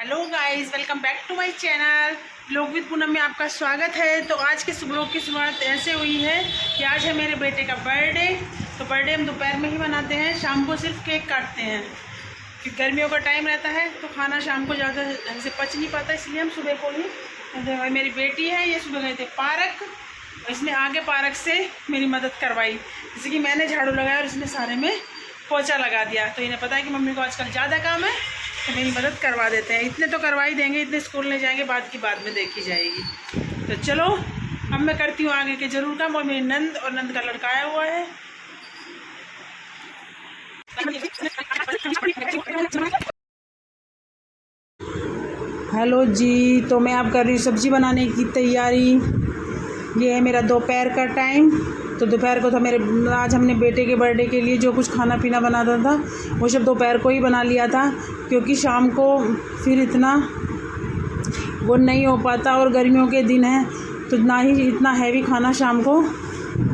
Hello guys, welcome back to my channel लोग with Poonam में आपका स्वागत है। तो आज के ब्लॉग की शुरुआत ऐसे हुई है कि आज है मेरे बेटे का बर्थडे। तो बर्थडे हम दोपहर में ही मनाते हैं, शाम को सिर्फ केक काटते हैं क्योंकि गर्मियों का टाइम रहता है तो खाना शाम को ज़्यादा ढंग से पच नहीं पाता, इसलिए हम सुबह को ही। मेरी बेटी है, ये सुबह गए थे पार्क, इसने आगे पार्क से मेरी मदद करवाई, जैसे कि मैंने झाड़ू लगाया और इसने सारे में पोछा लगा दिया। तो इन्हें पता है कि मम्मी को आजकल ज़्यादा काम है तो मेरी मदद करवा देते हैं। इतने तो करवा ही देंगे, इतने स्कूल नहीं जाएंगे, बाद की बाद में देखी जाएगी। तो चलो अब मैं करती हूँ आगे के जरूर काम। और मेरी नंद और नंद का लड़का आया हुआ है। हेलो जी, तो मैं अब कर रही हूँ सब्जी बनाने की तैयारी। ये है मेरा दोपहर का टाइम। तो दोपहर को था आज हमने बेटे के बर्थडे के लिए जो कुछ खाना पीना बनाता था वो सब दोपहर को ही बना लिया था, क्योंकि शाम को फिर इतना वो नहीं हो पाता और गर्मियों के दिन हैं तो ना ही इतना हैवी खाना शाम को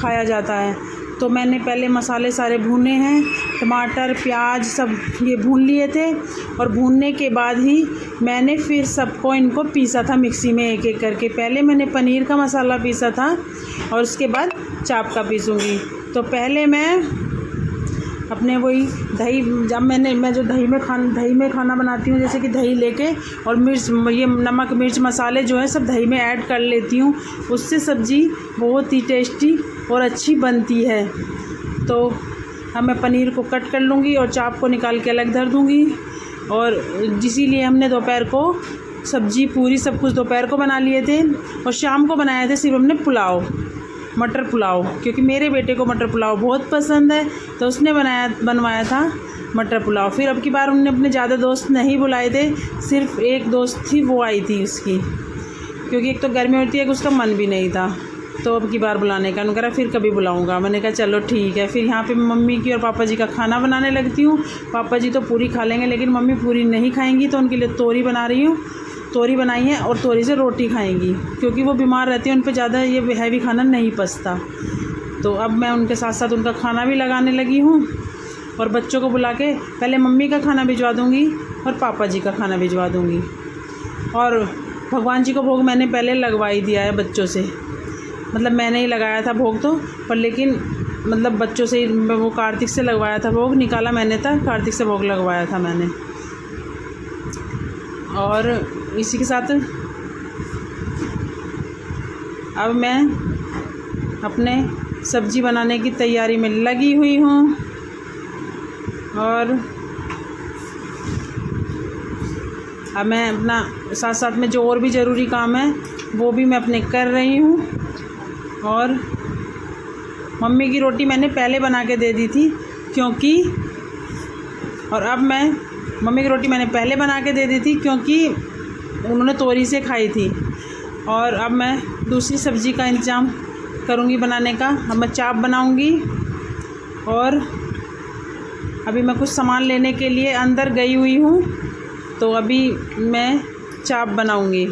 खाया जाता है। तो मैंने पहले मसाले सारे भूने हैं, टमाटर प्याज सब ये भून लिए थे और भूनने के बाद ही मैंने फिर सबको इनको पीसा था मिक्सी में एक एक करके। पहले मैंने पनीर का मसाला पीसा था और उसके बाद चाप का पीसूँगी। तो पहले मैं अपने वही दही, जब मैं जो दही में खाना बनाती हूँ, जैसे कि दही लेके और मिर्च, ये नमक मिर्च मसाले जो है सब दही में ऐड कर लेती हूँ, उससे सब्ज़ी बहुत ही टेस्टी और अच्छी बनती है। तो अब मैं पनीर को कट कर लूँगी और चाप को निकाल के अलग धर दूँगी। और इसीलिए हमने दोपहर को सब्ज़ी पूरी सब कुछ दोपहर को बना लिए थे और शाम को बनाए थे सिर्फ हमने पुलाव, मटर पुलाव, क्योंकि मेरे बेटे को मटर पुलाव बहुत पसंद है तो उसने बनवाया था मटर पुलाव। फिर अब की बार उन्होंने अपने ज़्यादा दोस्त नहीं बुलाए थे, सिर्फ एक दोस्त थी वो आई थी उसकी, क्योंकि एक तो गर्मी होती है कि उसका मन भी नहीं था। तो अब की बार बुलाने का उन्होंने कहा फिर कभी बुलाऊंगा। मैंने कहा चलो ठीक है। फिर यहाँ पे मम्मी की और पापा जी का खाना बनाने लगती हूँ। पापा जी तो पूरी खा लेंगे लेकिन मम्मी पूरी नहीं खाएंगी, तो उनके लिए तोरी बना रही हूँ। तोरी बनाई है और तोरी से रोटी खाएंगी, क्योंकि वो बीमार रहती है, उन पर ज़्यादा ये हैवी खाना नहीं पचता। तो अब मैं उनके साथ साथ उनका खाना भी लगाने लगी हूँ और बच्चों को बुला के पहले मम्मी का खाना भिजवा दूँगी और पापा जी का खाना भिजवा दूँगी। और भगवान जी को भोग मैंने पहले लगवा ही दिया है बच्चों से, मतलब मैंने ही लगाया था भोग तो, पर लेकिन मतलब बच्चों से ही वो कार्तिक से लगवाया था भोग, निकाला मैंने था, कार्तिक से भोग लगवाया था मैंने। और इसी के साथ अब मैं अपने सब्ज़ी बनाने की तैयारी में लगी हुई हूँ और अब मैं अपना साथ साथ में जो और भी ज़रूरी काम है वो भी मैं अपने कर रही हूँ। और मम्मी की रोटी मैंने पहले बना के दे दी थी क्योंकि, और अब मैं मम्मी की रोटी मैंने पहले बना के दे दी थी क्योंकि उन्होंने तोरी से खाई थी। और अब मैं दूसरी सब्ज़ी का इंतज़ाम करूँगी बनाने का। अब मैं चाप बनाऊँगी और अभी मैं कुछ सामान लेने के लिए अंदर गई हुई हूँ, तो अभी मैं चाप बनाऊँगी।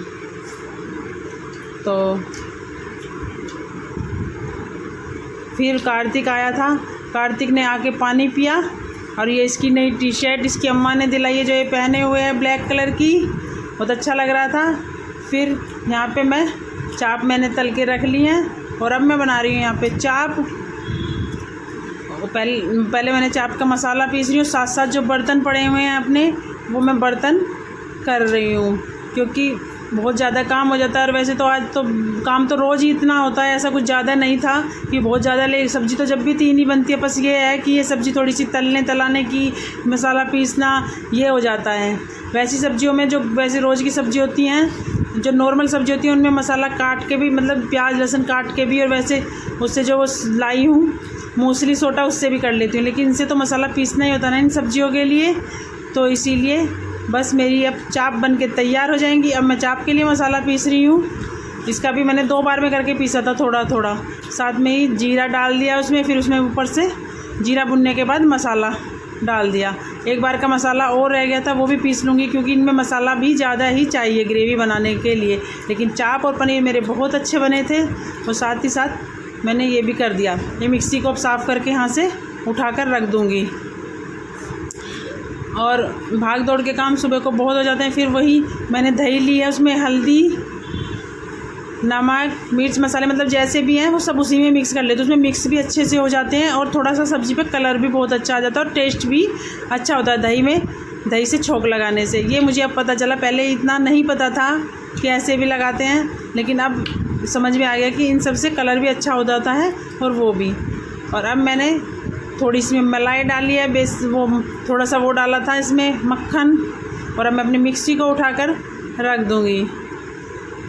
तो फिर कार्तिक आया था, कार्तिक ने आके पानी पिया और ये इसकी नई टी शर्ट इसकी अम्मा ने दिलाई है जो ये पहने हुए है ब्लैक कलर की, बहुत अच्छा लग रहा था। फिर यहाँ पे मैं चाप मैंने तल के रख ली हैं और अब मैं बना रही हूँ यहाँ पे चाप। पहले मैंने चाप का मसाला पीस रही हूँ, साथ साथ जो बर्तन पड़े हुए हैं अपने वो मैं बर्तन कर रही हूँ, क्योंकि बहुत ज़्यादा काम हो जाता है। और वैसे तो आज तो काम तो रोज़ ही इतना होता है, ऐसा कुछ ज़्यादा नहीं था कि बहुत ज़्यादा ले। सब्ज़ी तो जब भी तीन ही बनती है, बस ये है कि ये सब्ज़ी थोड़ी सी तलाने की, मसाला पीसना ये हो जाता है। वैसी सब्जियों में जो वैसे रोज़ की सब्ज़ी होती हैं, जो नॉर्मल सब्ज़ी होती है उनमें मसाला काट के भी, मतलब प्याज लहसुन काट के भी, और वैसे उससे जो वो लाई हूँ मूसली सोटा उससे भी कर लेती हूँ, लेकिन इनसे तो मसाला पीसना ही होता है ना इन सब्जियों के लिए। तो इसीलिए बस मेरी अब चाप बन के तैयार हो जाएंगी। अब मैं चाप के लिए मसाला पीस रही हूँ, इसका भी मैंने 2 बार में करके पीसा था, थोड़ा थोड़ा साथ में ही जीरा डाल दिया उसमें, फिर उसमें ऊपर से जीरा भुनने के बाद मसाला डाल दिया। एक बार का मसाला और रह गया था वो भी पीस लूँगी, क्योंकि इनमें मसाला भी ज़्यादा ही चाहिए ग्रेवी बनाने के लिए। लेकिन चाप और पनीर मेरे बहुत अच्छे बने थे और साथ ही साथ मैंने ये भी कर दिया। ये मिक्सी को अब साफ़ करके यहाँ से उठा कर रख दूँगी। और भाग दौड़ के काम सुबह को बहुत हो जाते हैं। फिर वही मैंने दही ली है, उसमें हल्दी, नमक, मिर्च मसाले मतलब जैसे भी हैं वो सब उसी में मिक्स कर लेते, उसमें मिक्स भी अच्छे से हो जाते हैं और थोड़ा सा सब्ज़ी पे कलर भी बहुत अच्छा आ जाता है और टेस्ट भी अच्छा होता है दही में, दही से छोंक लगाने से। ये मुझे अब पता चला, पहले इतना नहीं पता था कि ऐसे भी लगाते हैं, लेकिन अब समझ में आ गया कि इन सब से कलर भी अच्छा हो जाता है और वो भी। और अब मैंने थोड़ी सी मलाई डाली है, बेस वो थोड़ा सा वो डाला था इसमें मक्खन, और अब मैं अपनी मिक्सी को उठाकर रख दूँगी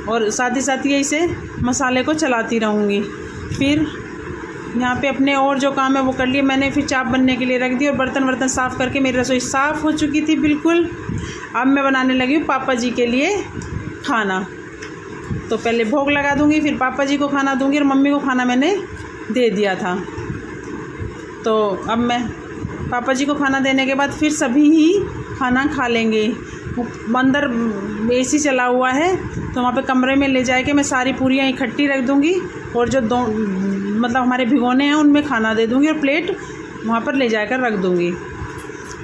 और साथ ही साथ ये इसे मसाले को चलाती रहूँगी। फिर यहाँ पे अपने और जो काम है वो कर लिए मैंने। फिर चाप बनने के लिए रख दी और बर्तन साफ़ करके मेरी रसोई साफ़ हो चुकी थी बिल्कुल। अब मैं बनाने लगी हूँ पापा जी के लिए खाना। तो पहले भोग लगा दूँगी, फिर पापा जी को खाना दूँगी और मम्मी को खाना मैंने दे दिया था। तो अब मैं पापा जी को खाना देने के बाद फिर सभी ही खाना खा लेंगे। अंदर एसी चला हुआ है तो वहाँ पे कमरे में ले जाके मैं सारी पूरियाँ इकट्ठी रख दूँगी और जो दो मतलब हमारे भिगोने हैं उनमें खाना दे दूँगी और प्लेट वहाँ पर ले जाकर रख दूँगी।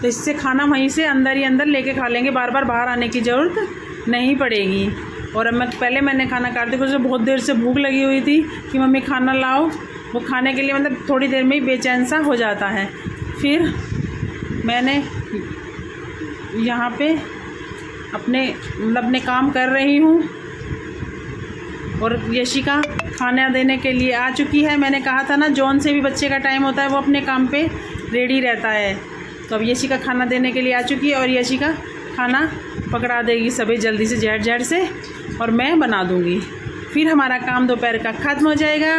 तो इससे खाना वहीं से अंदर ही अंदर लेके खा लेंगे, बार बार बाहर आने की ज़रूरत नहीं पड़ेगी। और अब मैंने खाना काट दिया क्योंकि बहुत देर से भूख लगी हुई थी कि मम्मी खाना लाओ। वो खाने के लिए मतलब थोड़ी देर में ही बेचैन सा हो जाता है। फिर मैंने यहाँ पे अपने काम कर रही हूँ और यशिका खाना देने के लिए आ चुकी है। मैंने कहा था ना जॉन से भी बच्चे का टाइम होता है, वो अपने काम पे रेडी रहता है। तो अब यशिका खाना देने के लिए आ चुकी है और यशिका खाना पकड़ा देगी सभी जल्दी से झट से और मैं बना दूँगी। फिर हमारा काम दोपहर का ख़त्म हो जाएगा।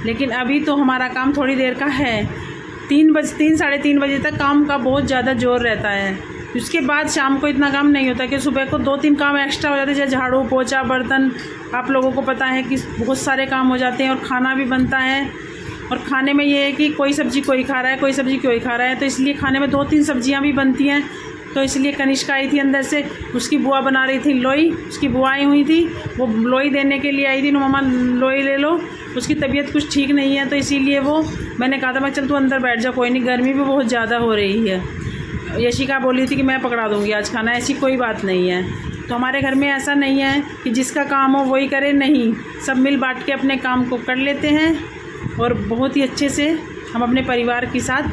लेकिन अभी तो हमारा काम थोड़ी देर का है, 3 साढ़े 3 बजे तक काम का बहुत ज़्यादा जोर रहता है। उसके बाद शाम को इतना काम नहीं होता कि सुबह को 2-3 काम एक्स्ट्रा हो जाते हैं, जैसे झाड़ू पोछा बर्तन। आप लोगों को पता है कि बहुत सारे काम हो जाते हैं और खाना भी बनता है। और खाने में ये है कि कोई सब्ज़ी कोई खा रहा है, कोई सब्ज़ी कोई खा रहा है, तो इसलिए खाने में 2-3 सब्जियां भी बनती हैं। तो इसलिए कनिष्का आई थी अंदर से, उसकी बुआ बना रही थी लोई, उसकी बुआ आई हुई थी, वो लोई देने के लिए आई थी। मम्मा लोई ले लो, उसकी तबीयत कुछ ठीक नहीं है, तो इसीलिए वो मैंने कहा था मैं चल तू अंदर बैठ जा, कोई नहीं, गर्मी भी बहुत ज़्यादा हो रही है। यशिका बोली थी कि मैं पकड़ा दूँगी आज खाना, ऐसी कोई बात नहीं है। तो हमारे घर में ऐसा नहीं है कि जिसका काम हो वही करे, नहीं, सब मिल बांट के अपने काम को कर लेते हैं और बहुत ही अच्छे से हम अपने परिवार के साथ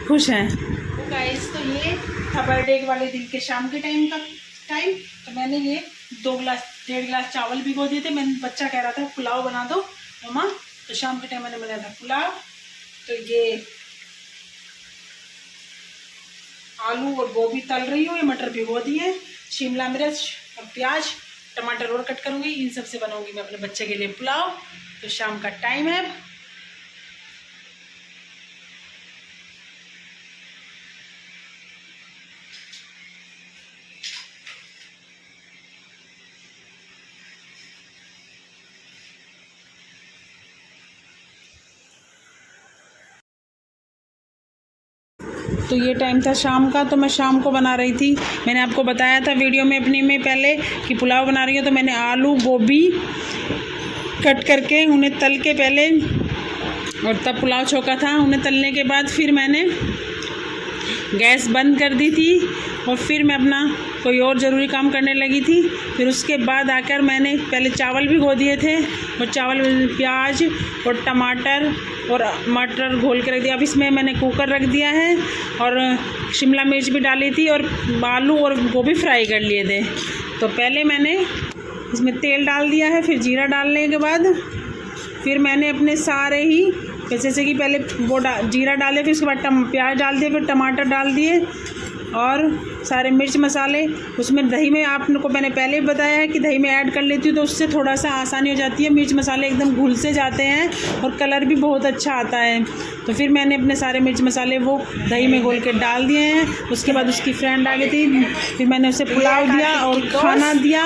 खुश हैं। तो गाइस, तो ये था बर्थडे वाले दिन के शाम के टाइम। तो मैंने ये 1.5 गिलास चावल भिगो दिए थे। मैंने बच्चा कह रहा था पुलाव बना दो मम्मा, तो शाम के टाइम मैंने बनाया था पुलाव। तो ये आलू और गोभी तल रही हूँ, ये मटर भिगो दिए, शिमला मिर्च और प्याज टमाटर और कट करूँगी, इन सब से बनाऊँगी मैं अपने बच्चे के लिए पुलाव। तो शाम का टाइम है। तो ये टाइम था शाम का, तो मैं शाम को बना रही थी। मैंने आपको बताया था वीडियो में अपने में पहले कि पुलाव बना रही हूँ। तो मैंने आलू गोभी कट करके उन्हें तल के पहले और तब पुलाव छोका था। उन्हें तलने के बाद फिर मैंने गैस बंद कर दी थी और फिर मैं अपना कोई और ज़रूरी काम करने लगी थी। फिर उसके बाद आकर मैंने पहले चावल भिगो दिए थे और चावल प्याज और टमाटर और मटर घोल के रख दिया। अब इसमें मैंने कुकर रख दिया है और शिमला मिर्च भी डाली थी और आलू और गोभी फ्राई कर लिए थे। तो पहले मैंने इसमें तेल डाल दिया है, फिर जीरा डालने के बाद फिर मैंने अपने सारे ही जैसे कि पहले वो जीरा डाले, फिर उसके बाद प्याज डाल दिए, फिर टमाटर डाल दिए और सारे मिर्च मसाले। उसमें दही में आप लोग को मैंने पहले बताया है कि दही में ऐड कर लेती हूँ तो उससे थोड़ा सा आसानी हो जाती है, मिर्च मसाले एकदम घुल से जाते हैं और कलर भी बहुत अच्छा आता है। तो फिर मैंने अपने सारे मिर्च मसाले वो दही में घोल के डाल दिए हैं। उसके बाद उसकी फ्रेंड आ गई थी, फिर मैंने उसे पुलाव दिया और खाना दिया।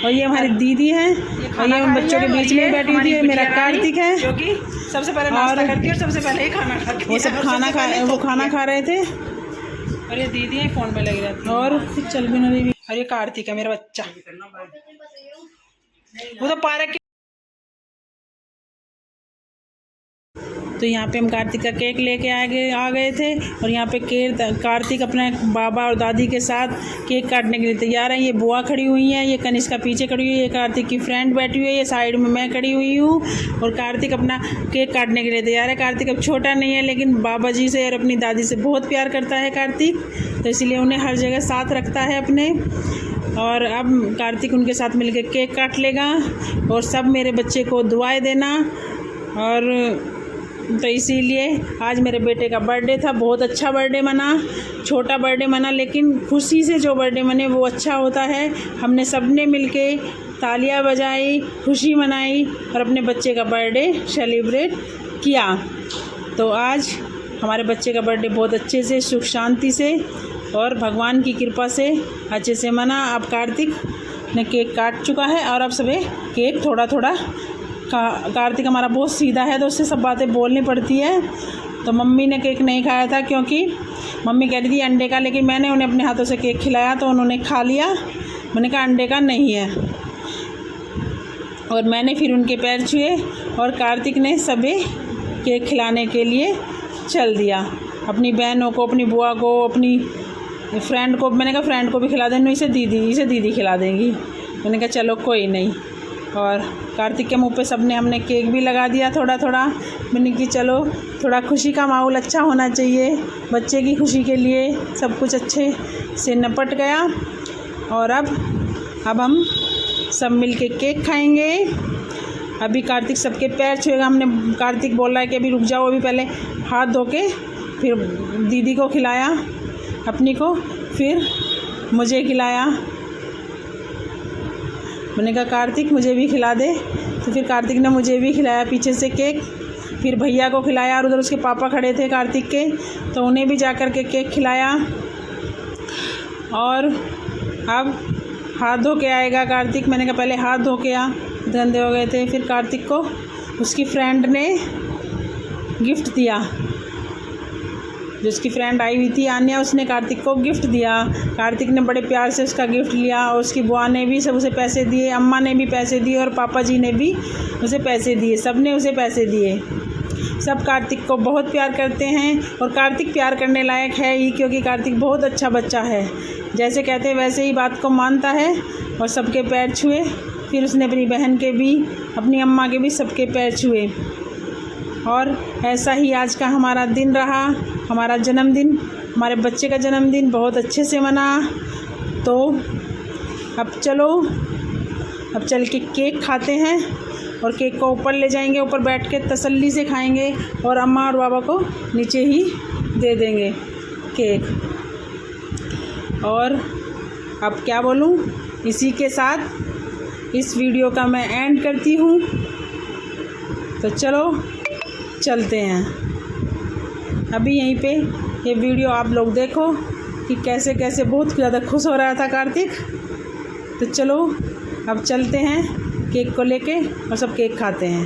और ये हमारी दीदी है और ये उन बच्चों के बीच में बैठी हुई थी, मेरा कार्तिक है जो कि सबसे पहले नाश्ता करके और सबसे पहले ही खाना खाती है। वो सब खाना खा रहे थे और ये दीदी है फ़ोन में लगी रहती है और फिर चल भी नहीं। और ये कार्तिक है मेरा बच्चा, वो तो पार्क। तो यहाँ पे हम कार्तिक का केक लेके आ गए थे और यहाँ पे कार्तिक अपने बाबा और दादी के साथ केक काटने के लिए तैयार है। ये बुआ खड़ी हुई है, ये कनिष्का पीछे खड़ी हुई है, ये कार्तिक की फ्रेंड बैठी हुई है, ये साइड में मैं खड़ी हुई हूँ और कार्तिक अपना केक काटने के लिए तैयार है। कार्तिक अब छोटा नहीं है, लेकिन बाबा जी से और अपनी दादी से बहुत प्यार करता है कार्तिक, तो इसलिए उन्हें हर जगह साथ रखता है अपने। और अब कार्तिक उनके साथ मिलकर केक काट लेगा और सब मेरे बच्चे को दुआएं देना। और तो इसीलिए आज मेरे बेटे का बर्थडे था, बहुत अच्छा बर्थडे मना, छोटा बर्थडे मना, लेकिन खुशी से जो बर्थडे मने वो अच्छा होता है। हमने सब ने मिलके तालियां बजाई, खुशी मनाई और अपने बच्चे का बर्थडे सेलिब्रेट किया। तो आज हमारे बच्चे का बर्थडे बहुत अच्छे से, सुख शांति से और भगवान की कृपा से अच्छे से मना। अब कार्तिक ने केक काट चुका है और अब सबे केक थोड़ा थोड़ा कार्तिक हमारा बहुत सीधा है तो उससे सब बातें बोलनी पड़ती है। तो मम्मी ने केक नहीं खाया था क्योंकि मम्मी कह रही थी अंडे का, लेकिन मैंने उन्हें अपने हाथों से केक खिलाया तो उन्होंने खा लिया। मैंने कहा अंडे का नहीं है और मैंने फिर उनके पैर छुए और कार्तिक ने सभी केक खिलाने के लिए चल दिया। अपनी बहनों को, अपनी बुआ को, अपनी फ्रेंड को, मैंने कहा फ्रेंड को भी खिला देना, इसे दीदी खिला देंगी। मैंने कहा चलो कोई नहीं। और कार्तिक के मुंह पे सबने हमने केक भी लगा दिया थोड़ा थोड़ा। मैंने कि चलो थोड़ा खुशी का माहौल अच्छा होना चाहिए, बच्चे की खुशी के लिए सब कुछ अच्छे से निपट गया। और अब हम सब मिल के केक खाएंगे। अभी कार्तिक सबके पैर छुएगा। हमने कार्तिक बोल रहा है कि अभी रुक जाओ, अभी पहले हाथ धो के फिर दीदी को खिलाया, अपनी को, फिर मुझे खिलाया। मैंने कहा कार्तिक मुझे भी खिला दे, तो फिर कार्तिक ने मुझे भी खिलाया पीछे से केक। फिर भैया को खिलाया और उधर उसके पापा खड़े थे कार्तिक के, तो उन्हें भी जाकर के केक खिलाया। और अब हाथ धो के आएगा कार्तिक। मैंने कहा पहले हाथ धो के आ, गंदे हो गए थे। फिर कार्तिक को उसकी फ्रेंड ने गिफ्ट दिया, जिसकी फ्रेंड आई हुई थी आन्या, उसने कार्तिक को गिफ्ट दिया। कार्तिक ने बड़े प्यार से उसका गिफ्ट लिया और उसकी बुआ ने भी सब उसे पैसे दिए, अम्मा ने भी पैसे दिए और पापा जी ने भी उसे पैसे दिए, सब ने उसे पैसे दिए। सब कार्तिक को बहुत प्यार करते हैं और कार्तिक प्यार करने लायक है ही, क्योंकि कार्तिक बहुत अच्छा बच्चा है। जैसे कहते हैं वैसे ही बात को मानता है और सबके पैर छुए। फिर उसने अपनी बहन के भी, अपनी अम्मा के भी सबके पैर छुए। और ऐसा ही आज का हमारा दिन रहा, हमारा जन्मदिन, हमारे बच्चे का जन्मदिन बहुत अच्छे से मना। तो अब चलो, अब चल के केक खाते हैं और केक को ऊपर ले जाएंगे, ऊपर बैठ के तसल्ली से खाएंगे और अम्मा और बाबा को नीचे ही दे देंगे केक। और अब क्या बोलूँ, इसी के साथ इस वीडियो का मैं एंड करती हूँ। तो चलो चलते हैं। अभी यहीं पे ये वीडियो आप लोग देखो कि कैसे कैसे बहुत ज़्यादा खुश हो रहा था कार्तिक। तो चलो अब चलते हैं केक को लेके और सब केक खाते हैं।